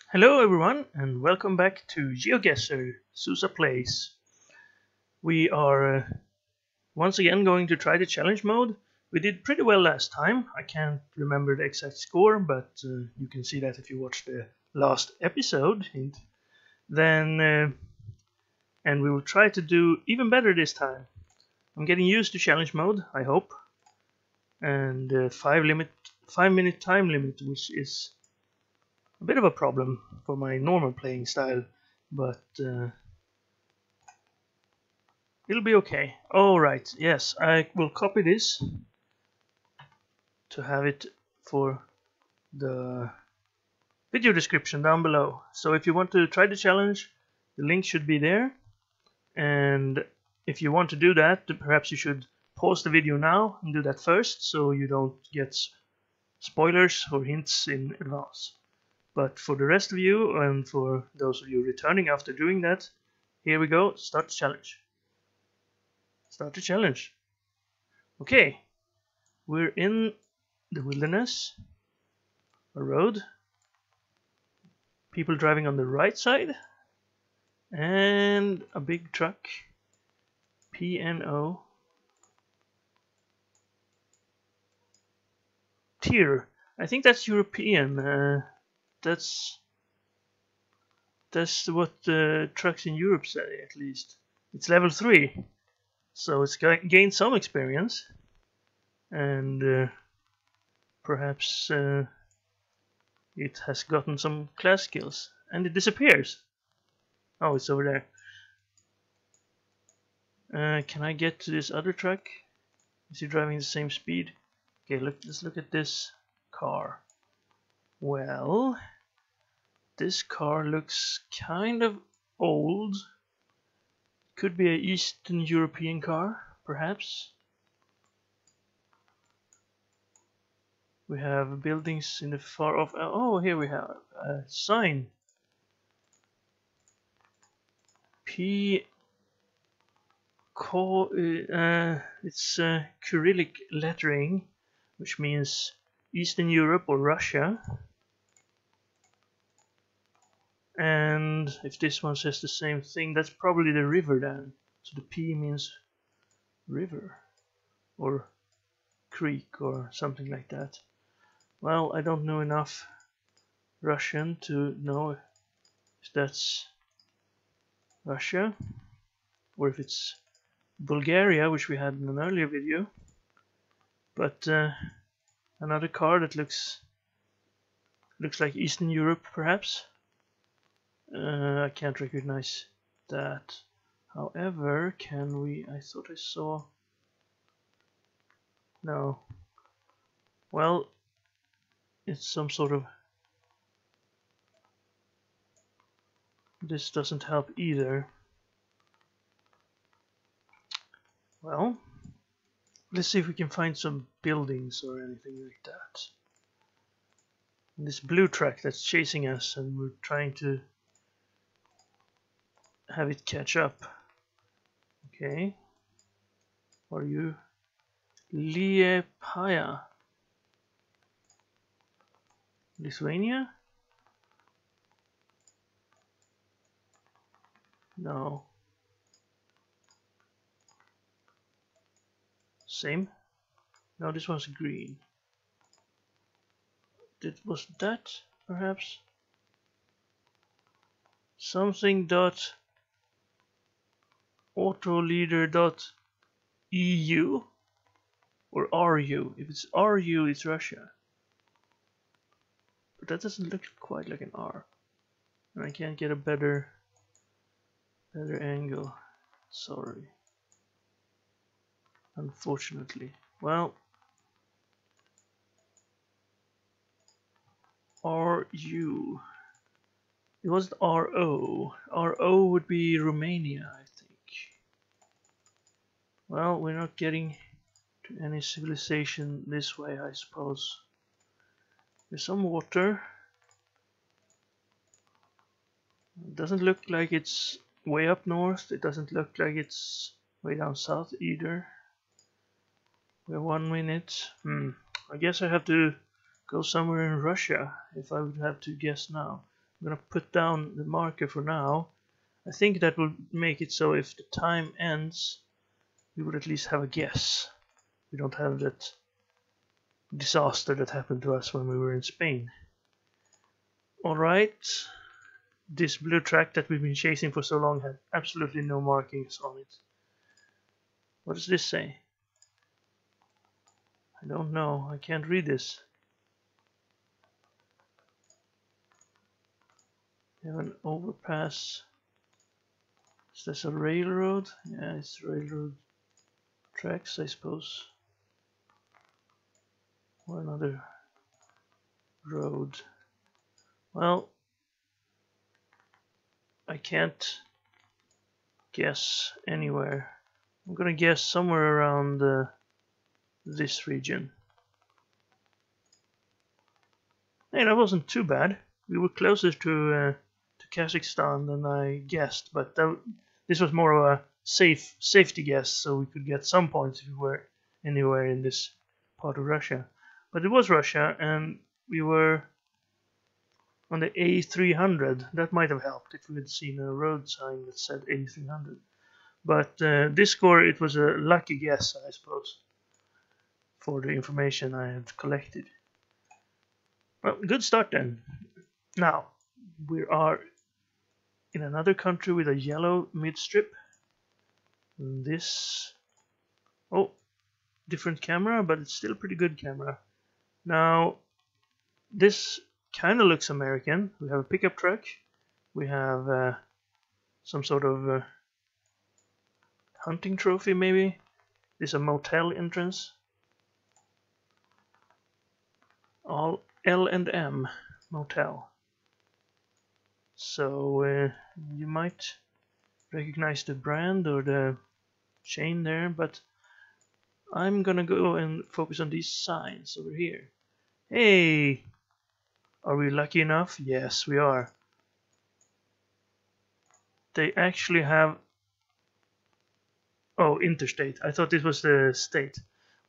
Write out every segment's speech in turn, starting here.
Hello everyone and welcome back to GeoGuessr Susa Plays. We are once again going to try the challenge mode. We did pretty well last time. I can't remember the exact score, but you can see that if you watch the last episode. And we will try to do even better this time. I'm getting used to challenge mode, I hope. And 5-minute time limit, which is a bit of a problem for my normal playing style, but it'll be okay. Alright, yes, I will copy this to have it for the video description down below. So if you want to try the challenge, the link should be there. And if you want to do that, perhaps you should pause the video now and do that first, so you don't get spoilers or hints in advance. But for the rest of you, and for those of you returning after doing that, here we go. Start the challenge. Start the challenge. Okay, we're in the wilderness, a road, people driving on the right side, and a big truck, P&O. Tier, I think that's European. That's what the trucks in Europe say, at least. It's level 3, so it's gained some experience, and perhaps it has gotten some class skills, and it disappears. Oh, it's over there. Can I get to this other truck? Is he driving the same speed? Okay, let's look at this car. Well, this car looks kind of old. Could be an Eastern European car, perhaps. We have buildings in the far off. Oh, here we have a sign. It's Cyrillic lettering, which means Eastern Europe or Russia. And if this one says the same thing, that's probably the river then. So the P means river or creek or something like that. Well, I don't know enough Russian to know if that's Russia or if it's Bulgaria, which we had in an earlier video. But another car that looks like Eastern Europe, perhaps. I can't recognize that. However, can we? I thought I saw. No. Well, it's some sort of. This doesn't help either. Well, let's see if we can find some buildings or anything like that. And this blue truck that's chasing us, and we're trying to have it catch up. Okay. Are you Liepāja? Lithuania? No. Same? No, this one's green. Was that perhaps? Something dot autoleader.eu or RU. If it's RU, it's Russia. But that doesn't look quite like an R. And I can't get a better angle. Sorry. Unfortunately. Well, RU. It wasn't RO. RO would be Romania, I think. Well, we're not getting to any civilization this way, I suppose. There's some water. It doesn't look like it's way up north. It doesn't look like it's way down south either. We're 1 minute. I guess I have to go somewhere in Russia if I would have to guess now. I'm gonna put down the marker for now. I think that will make it so if the time ends, we would at least have a guess. We don't have that disaster that happened to us when we were in Spain. Alright, this blue track that we've been chasing for so long had absolutely no markings on it. What does this say? I don't know, I can't read this. We have an overpass. Is this a railroad? Yeah, it's railroad tracks, I suppose. Or another road. Well, I can't guess anywhere. I'm gonna guess somewhere around this region. Hey, that wasn't too bad. We were closer to Kazakhstan than I guessed, but this was more of a safety guess, so we could get some points if we were anywhere in this part of Russia. But it was Russia, and we were on the A300. That might have helped if we had seen a road sign that said A300. But this score, it was a lucky guess, I suppose, for the information I had collected. Well, good start then. Now, we are in another country with a yellow midstrip. This, oh, different camera, but it's still a pretty good camera. Now, this kind of looks American. We have a pickup truck. We have some sort of hunting trophy, maybe. This is a motel entrance. All L&M motel. So you might recognize the brand or the chain there, but I'm gonna go and focus on these signs over here. Hey! Are we lucky enough? Yes, we are. They actually have... Oh, interstate. I thought this was the state.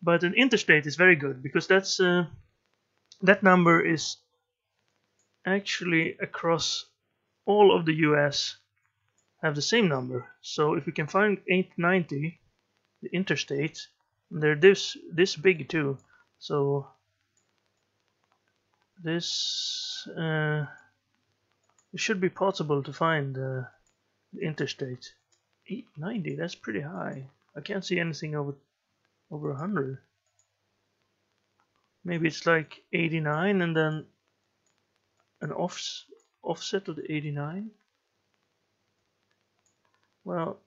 But an interstate is very good, because that's that number is actually across all of the US have the same number. So if we can find 890, the interstate, they're this big too. So this it should be possible to find the interstate. 890, that's pretty high. I can't see anything over 100. Maybe it's like 89 and then an offset of the 89. Well,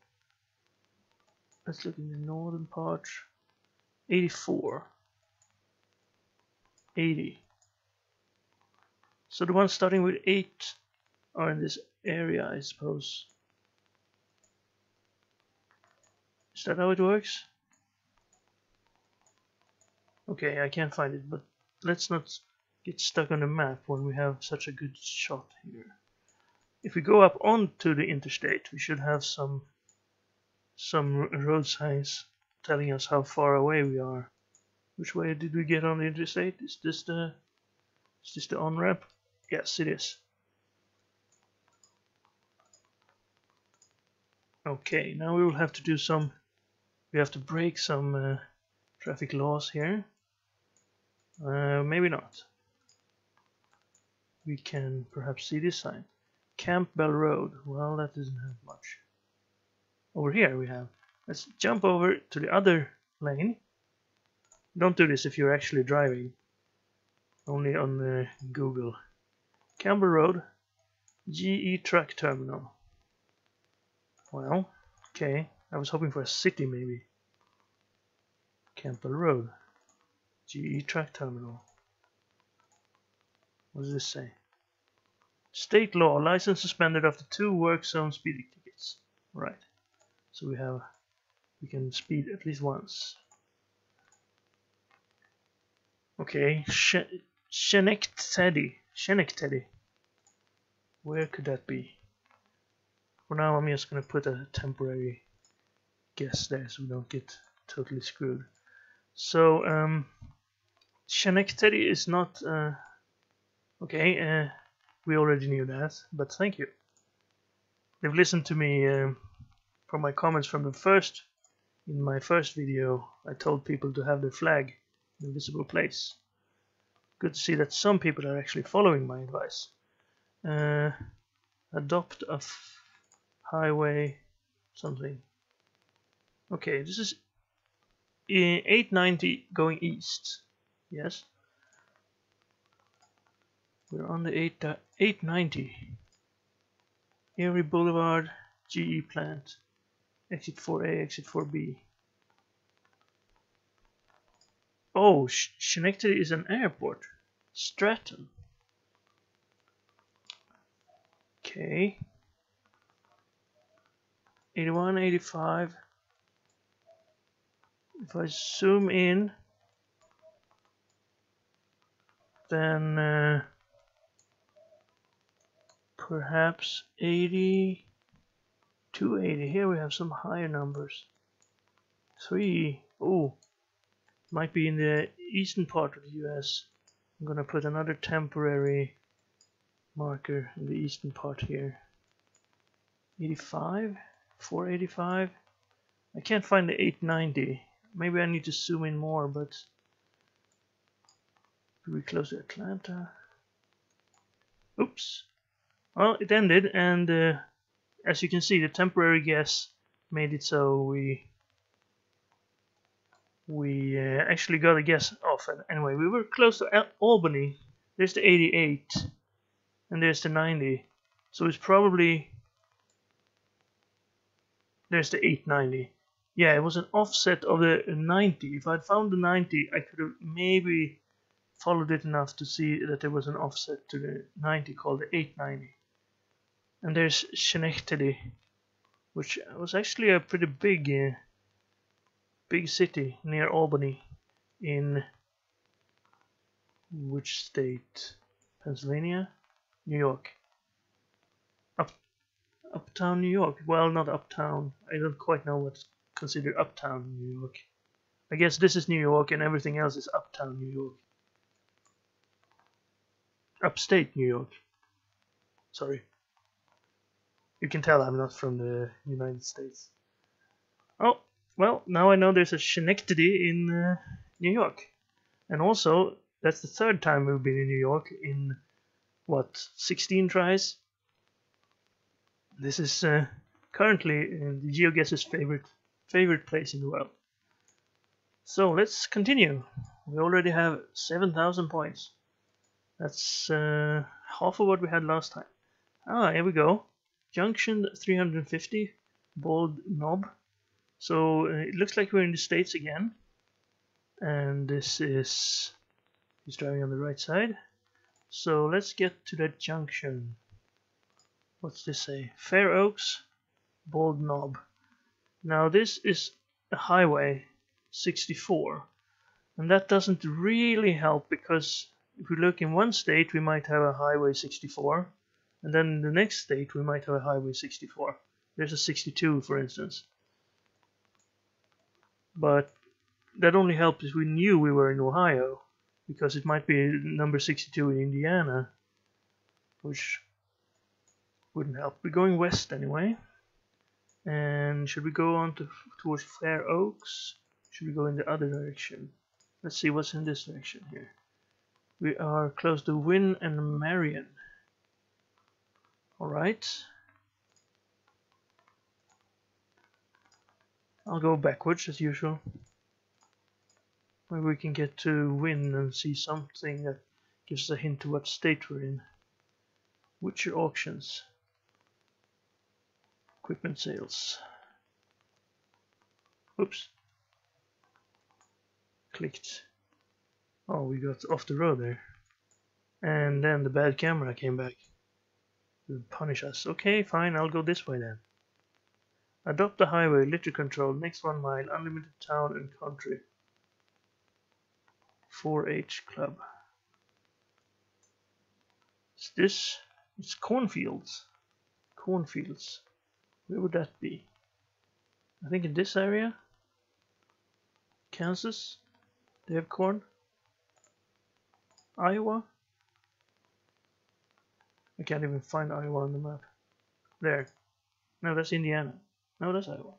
let's look in the northern part. 84. 80. So the ones starting with 8 are in this area, I suppose. Is that how it works? Okay, I can't find it, but let's not get stuck on the map when we have such a good shot here. If we go up onto the interstate, we should have some road signs telling us how far away we are. Which way did we get on the interstate? Is this the on-ramp? Yes, it is. Okay, now we will have to do some... We have to break some traffic laws here. Maybe not. We can perhaps see this sign. Campbell Road. Well, that doesn't have much. Over here we have. Let's jump over to the other lane. Don't do this if you're actually driving. Only on Google. Campbell Road. GE Truck Terminal. Well, okay. I was hoping for a city maybe. Campbell Road. GE Truck Terminal. What does this say? State law. License suspended after 2 work zone speeding tickets. Right. So we can speed at least once. Okay. Schenectady. Where could that be? For now I'm just gonna put a temporary guess there so we don't get totally screwed. So Schenectady is not okay. we already knew that, but thank you. They've listened to me from my comments from in my first video. I told people to have their flag in a visible place. Good to see that some people are actually following my advice. Adopt a highway something. Okay, this is 890 going east. Yes. We're on the 890. Erie Boulevard, GE plant. Exit 4A, exit 4B. Oh, Schenectady is an airport. Stratton. Okay. 81, 85. If I zoom in, then perhaps 80, 280. Here we have some higher numbers. 3. Oh, might be in the eastern part of the US. I'm gonna put another temporary marker in the eastern part here. 85, 485. I can't find the 890. Maybe I need to zoom in more, but we're close to Atlanta. Oops. Well, it ended, and as you can see, the temporary guess made it so we actually got a guess off. And anyway, we were close to Albany. There's the 88, and there's the 90. So it's probably there's the 890. Yeah, it was an offset of the 90. If I'd found the 90, I could have maybe followed it enough to see that there was an offset to the 90 called the 890. And there's Schenectady, which was actually a pretty big city near Albany in which state? Pennsylvania? New York. Uptown New York. Well, not uptown. I don't quite know what's considered uptown New York. I guess this is New York and everything else is uptown New York. Upstate New York. Sorry. You can tell I'm not from the United States. Oh, well, now I know there's a Schenectady in New York. And also, that's the third time we've been in New York in, what, 16 tries? This is currently the GeoGuessr's favorite place in the world. So let's continue. We already have 7,000 points. That's half of what we had last time. Ah, here we go. Junction 350, Bald Knob. So it looks like we're in the States again. And this is he's driving on the right side. So let's get to that junction. What's this say? Fair Oaks, Bald Knob. Now this is a highway 64, and that doesn't really help because if we look in one state we might have a highway 64, and then in the next state we might have a highway 64. There's a 62 for instance. But that only helped if we knew we were in Ohio, because it might be number 62 in Indiana, which wouldn't help. We're going west anyway. And should we go on towards Fair Oaks? Should we go in the other direction? Let's see what's in this direction here. We are close to Wynn and Marion. Alright. I'll go backwards as usual. Maybe we can get to Wynn and see something that gives us a hint to what state we're in. Witcher auctions. Equipment sales. Oops. Clicked. Oh, we got off the road there. And then the bad camera came back to punish us. Okay, fine, I'll go this way then. Adopt the highway, litter control, next 1 mile, unlimited town and country. 4-H club. Is this? It's cornfields. Cornfields. Where would that be? I think in this area? Kansas? They have corn? Iowa? I can't even find Iowa on the map. There. No, that's Indiana. No, that's Iowa.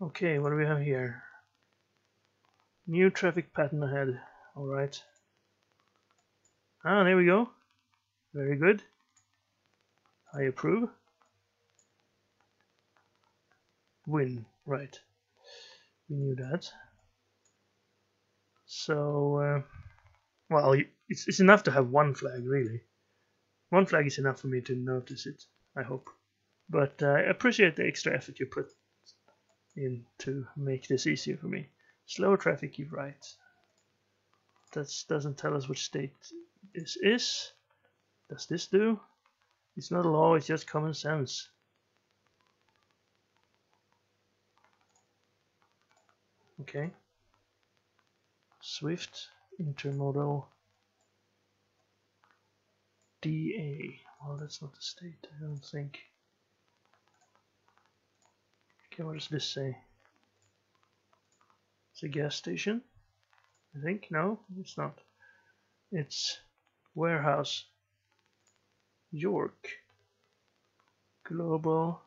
Okay, what do we have here? New traffic pattern ahead. Alright. Ah, there we go. Very good. I approve. Win. Right. We knew that. So, well, it's enough to have one flag, really. One flag is enough for me to notice it, I hope. But I appreciate the extra effort you put in to make this easier for me. Slower traffic, you're right. That doesn't tell us which state this is. Does this do? It's not a law, it's just common sense. Okay. Swift intermodal DA. Well, that's not the state, I don't think. Okay, what does this say? It's a gas station, I think. No, it's not. It's warehouse. York. Global.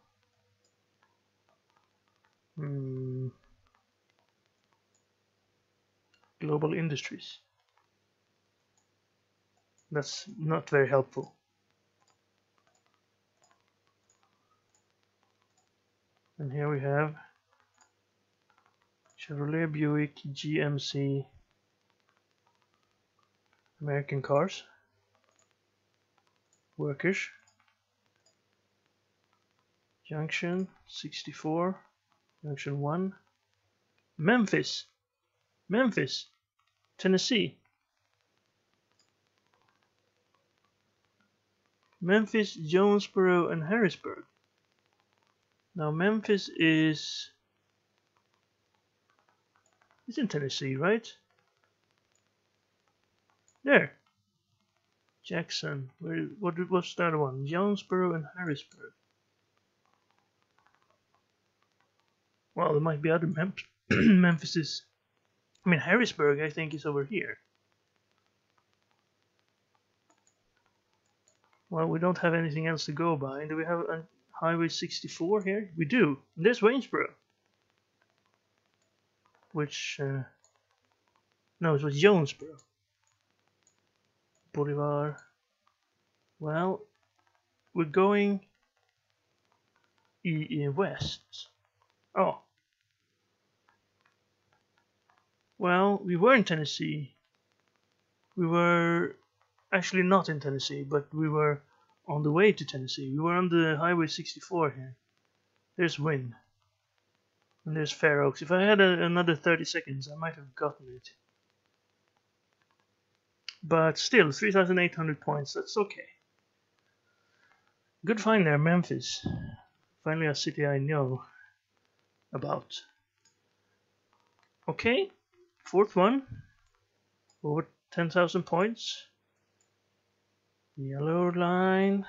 Global Industries. That's not very helpful. And here we have Chevrolet, Buick, GMC, American Cars, Workers, Junction 64, Junction 1, Memphis, Tennessee. Memphis, Jonesboro, and Harrisburg. Now Memphis is in Tennessee, right? There. Jackson. What's the other one? Jonesboro and Harrisburg. Well, there might be other Memphises. I mean, Harrisburg, I think, is over here. Well, we don't have anything else to go by. Do we have a Highway 64 here? We do. And there's Waynesboro. Which, no, it was Jonesboro. Bolivar. Well, we're going west. Oh. Well, we were in Tennessee. We were actually not in Tennessee, but we were on the way to Tennessee. We were on the Highway 64 here. There's Wynn. And there's Fair Oaks. If I had another 30 seconds, I might have gotten it. But still, 3,800 points, that's okay. Good find there, Memphis. Finally a city I know about. Okay, fourth one. Over 10,000 points. Yellow line.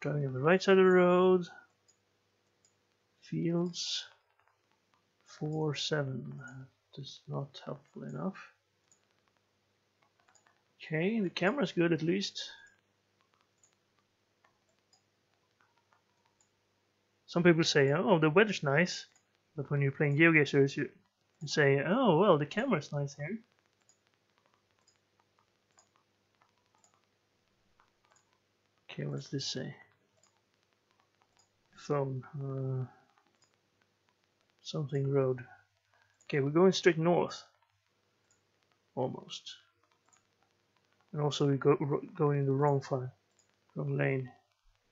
Driving on the right side of the road. Fields. 4-7. That's not helpful enough. Okay, the camera's good at least. Some people say, oh, the weather's nice. But when you're playing GeoGuessr, you say, oh, well, the camera's nice here. Okay, what's this say? Phone. Something road. Okay, we're going straight north. Almost. And also we going in the wrong lane.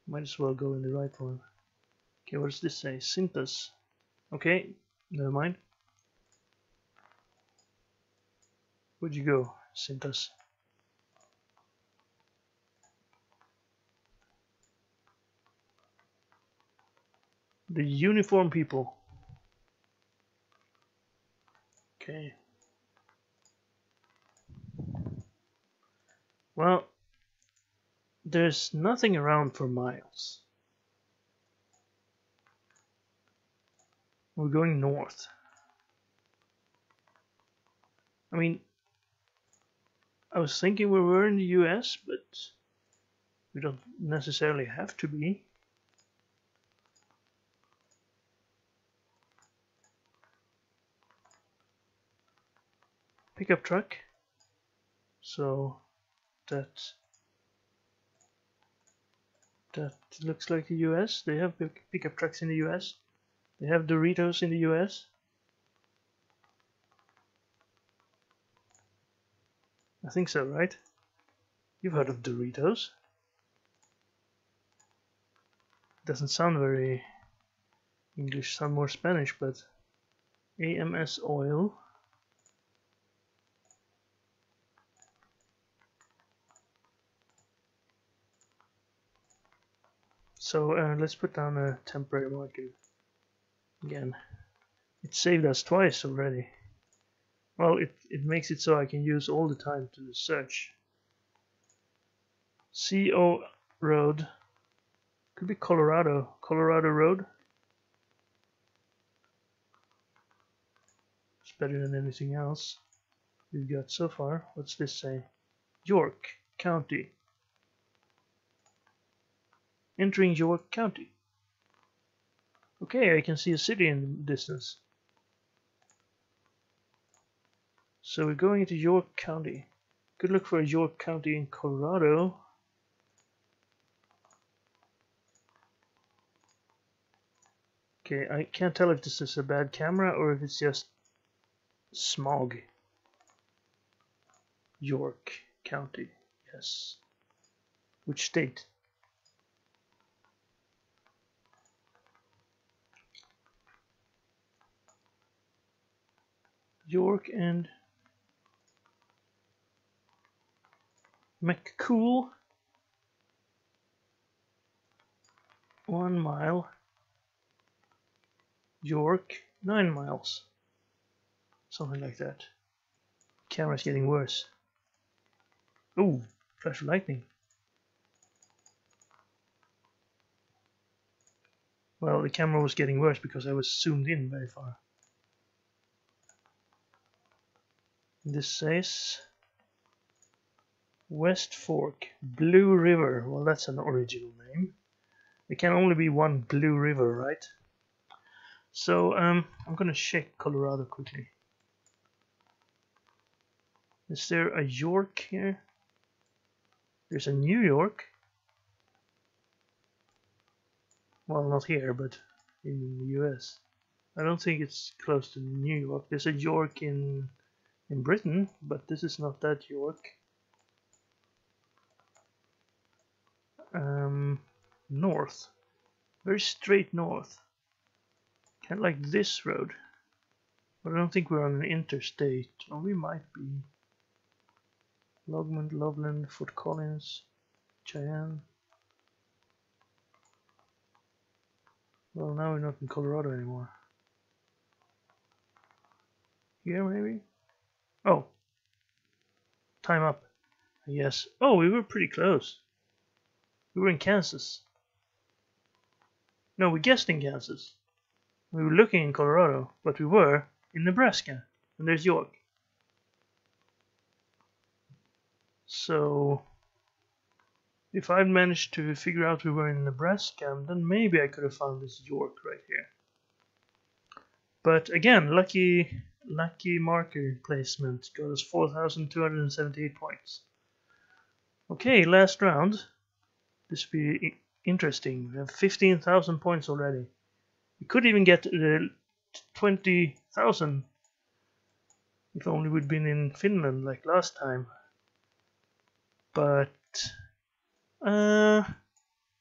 Might as well go in the right one. Okay, what does this say? Synthas. Okay, never mind. Where'd you go, Synthas? The uniform people. Okay. Well, there's nothing around for miles. We're going north. I mean, I was thinking we were in the US, but we don't necessarily have to be. Pickup truck. So that looks like the US. They have pickup trucks in the US. They have Doritos in the US. I think so, right? You've heard of Doritos. Doesn't sound very English, sound more Spanish, but AMS oil. So let's put down a temporary marker again. It saved us twice already. Well, it makes it so I can use all the time to search. CO Road. Could be Colorado. Colorado Road. It's better than anything else we've got so far. What's this say? York County. Entering York County. Okay, I can see a city in the distance. So we're going into York County. Could look for a York County in Colorado. Okay, I can't tell if this is a bad camera or if it's just smog. York County, yes. Which state? York and McCool. 1 mile. York, 9 miles. Something like that. Camera's getting worse. Ooh, flash of lightning. Well, the camera was getting worse because I was zoomed in very far. This says West Fork, Blue River. Well, that's an original name. There can only be one Blue River, right? So I'm gonna check Colorado quickly. Is there a York here? There's a New York. Well, not here, but in the US. I don't think it's close to New York. There's a York in Britain, but this is not that York. North. Very straight north. Kind of like this road. But I don't think we're on an interstate. Or we might be. Logmont, Loveland, Fort Collins, Cheyenne. Well, now we're not in Colorado anymore. Here, maybe? Oh. Time up. Yes. Oh, we were pretty close. We were in Kansas. No, we guessed in Kansas. We were looking in Colorado, but we were in Nebraska. And there's York. So, if I'd managed to figure out we were in Nebraska, then maybe I could have found this York right here. But again, lucky marker placement got us 4,278 points. Okay, last round. This will be interesting. We have 15,000 points already. We could even get 20,000 if only we'd been in Finland like last time. But well,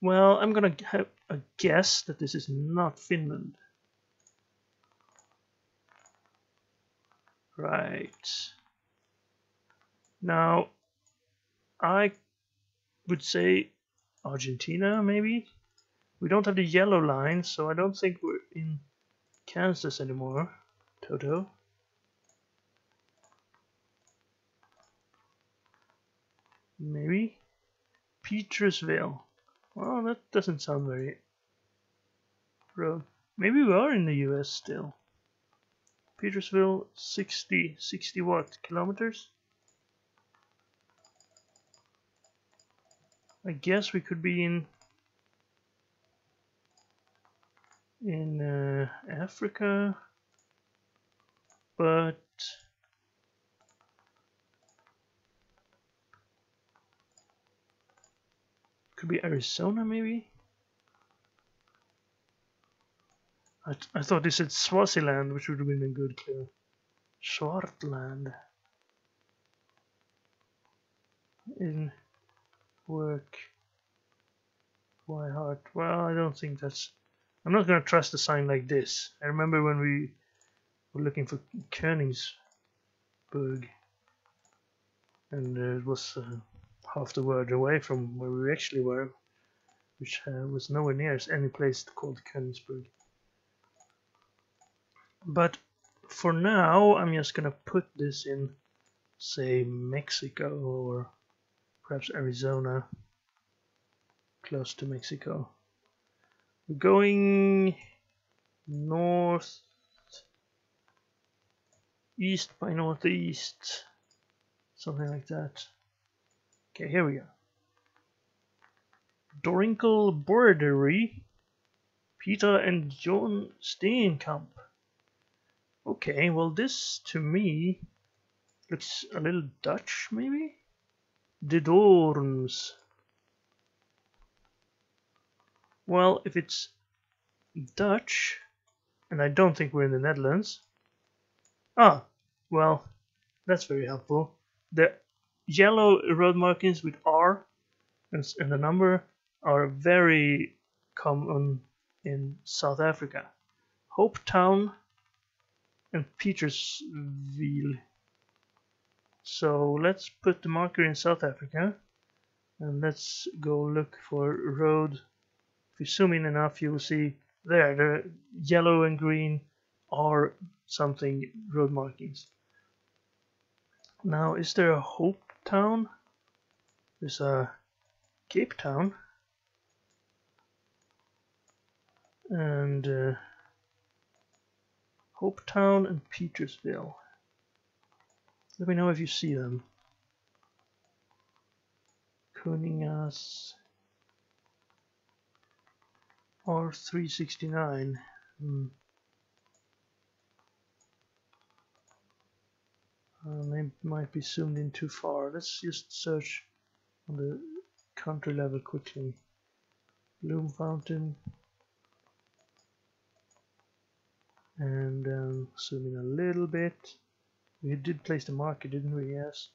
I'm gonna have a guess that this is not Finland. Right. Now, I would say Argentina, maybe? We don't have the yellow line, so I don't think we're in Kansas anymore. Toto. Maybe? Petersville. Well, that doesn't sound very road. Maybe we are in the US still. Petersville, 60 what kilometers? I guess we could be in Africa, but could be Arizona maybe. I thought they said Swaziland, which would have been a good clue. Swartland. In work. Why heart? Well, I don't think that's. I'm not gonna trust a sign like this. I remember when we were looking for Königsberg, and it was half the word away from where we actually were, which was nowhere near any place called Königsberg. But for now, I'm just gonna put this in, say, Mexico or perhaps Arizona, close to Mexico. We're going north, east by northeast, something like that. Okay, here we go. Dorinkle Bordery, Peter and John Steenkamp. Okay, well this to me looks a little Dutch, maybe? De Doorns. Well, if it's Dutch, and I don't think we're in the Netherlands. Ah, well, that's very helpful. The yellow road markings with R and the number are very common in South Africa. Hope Town and Petersville. So let's put the marker in South Africa and let's go look for road. If you zoom in enough, you will see there the yellow and green are something road markings. Now, is there a Hope Town? There's a Cape Town and Hope Town and Petersville. Let me know if you see them. Koningas R369. They might be zoomed in too far. Let's just search on the country level quickly. Bloom Fountain. And zoom in a little bit. We did place the marker, didn't we? Yes.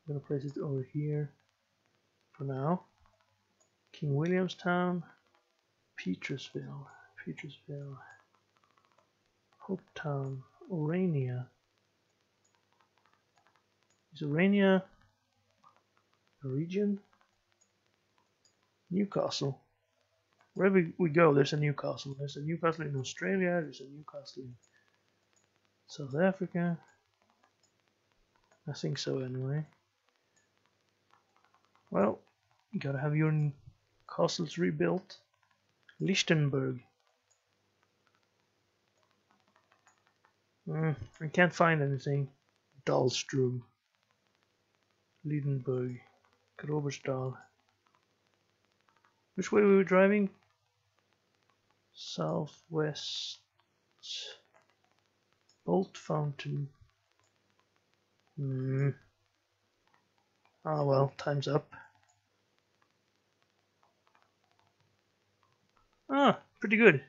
I'm gonna place it over here for now. King Williamstown, Petersville, Hope Town, Orania. Is Orania a region? Newcastle. Wherever we go, there's a Newcastle. There's a Newcastle in Australia, there's a Newcastle in South Africa. I think so anyway. Well, you gotta have your castles rebuilt. Lichtenberg. I can't find anything. Dahlstrom. Liedenberg. Grobersdal. Which way were we driving? Southwest. Bolt Fountain. Ah well, time's up. Ah, pretty good.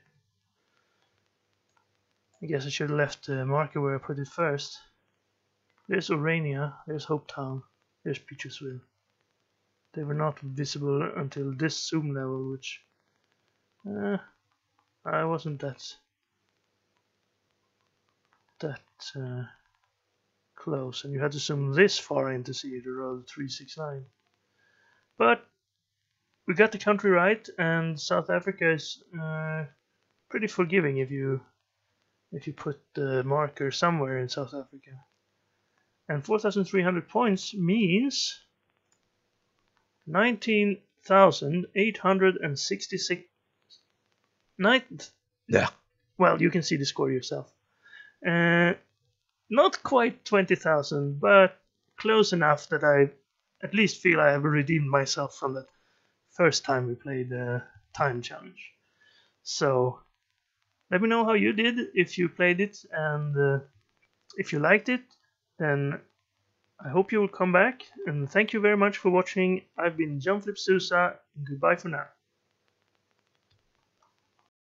I guess I should have left the marker where I put it first. There's Orania, there's Hope Town, there's Petersville. They were not visible until this zoom level, which I wasn't that close, and you had to zoom this far in to see the road 369. But we got the country right, and South Africa is pretty forgiving if you put the marker somewhere in South Africa. And 4,300 points means 19,866. Yeah. Well, you can see the score yourself. Not quite 20,000, but close enough that I at least feel I have redeemed myself from that first time we played the time challenge. So let me know how you did, if you played it, and if you liked it, then I hope you will come back. And thank you very much for watching. I've been John Flip Sousa, and goodbye for now.